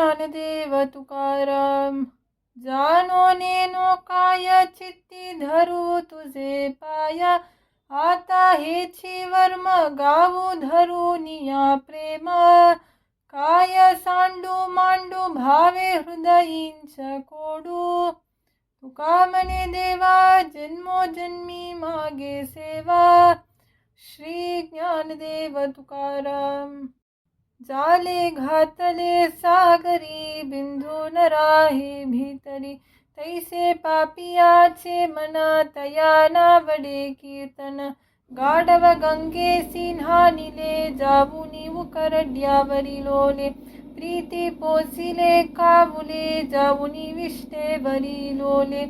ज्ञानदेव तुकाराम. जानो नेनो काय चित्ती धरू तुझे पाया, आता हेची वर्म गाऊ धरुनिया प्रेम. काय सांडू मांडू भावे हृदयींच कोडू, तुका म्हणे देवा जन्मोजन्मी मागे सेवा. श्री ज्ञानदेव तुकाराम. जाले घातले सागरी बिंदू न राही भीतरी, तैसे पापियाचे मना तया नावडे कीर्तन. गाढव गंगे सिन्हानिले जाऊनी उकरड्यावरी लोले, प्रीती पोसिले कावुले जाऊनी विष्टेवरी लोले.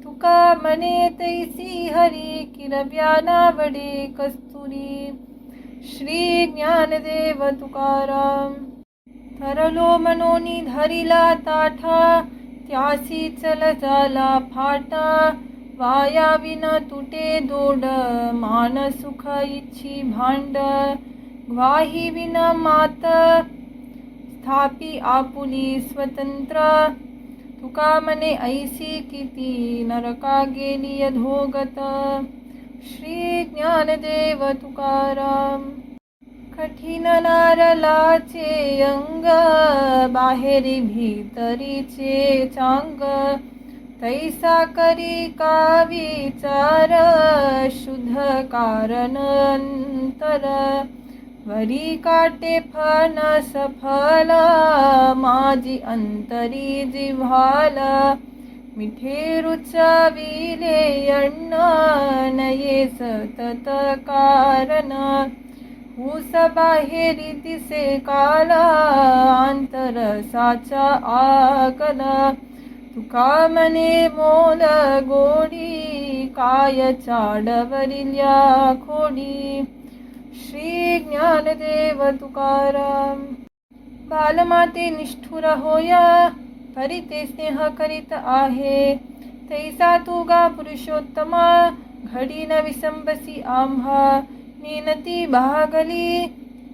तुका मने तैसी हरी किरव्या नावडे कस्तुरी. श्री ज्ञानदेव तुकाराम. थरलो मनोनी धरिला ताठा, त्यासी चल झाला फाटा. वाया विन तुटे दोड मान सुख इच्छी भांड. ग्वाही विन मात स्थापी आपुली स्वतंत्र, तुका मने ऐसी किती नरका गेली अधोगत. श्री ज्ञानदेव तुकाराम. कठीण नारलाचे अंग, बाहेरी भीतरीचे चांग. तैसा करी का विचार, शुद्ध कारण अंतर. वरी काटे फन सफल, माझी अंतरी जिव्हाल. मिठे रुचविले अन्न, नये सतत कारण. ऊस बाहेरी दिसे काला, अंतर साचा आकला. तुका मने मोल गोडी, काय चाडवरिल्या खोडी. श्री ज्ञानदेव तुकाराम. बालमाते निष्ठुर होया, परी ते स्नेह करीत आहे. तैसा तुगा पुरुषोत्तमा, घडी न विसंबसी आम्हा. नेनती भागली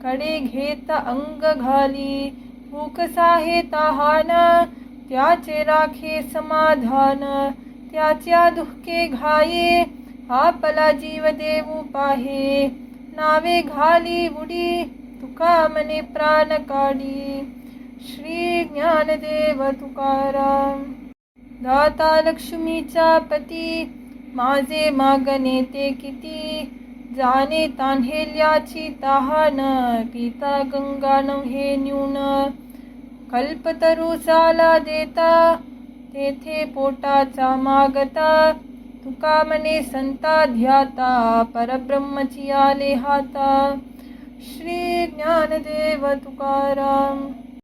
कडे घेता अंग घाली. भूक साहे तहान, त्याचे राखे समाधान. त्याच्या दुःखे घाये, आपला जीव देऊ पाहे. नावे घाली बुडी, तुका मने प्राण काढी. श्री ज्ञानदेव तुकाराम. दाता लक्ष्मीचा पती, माझे मागणे ते किती. जाणे तान्हेल्याची तहान, पिता गंगा नव्हे न्यून. कल्पतरू साला देता, तेथे पोटाचा मागता. तुका मने संता ध्याता, परब्रह्मची आले हाता. श्री ज्ञानदेव तुकाराम.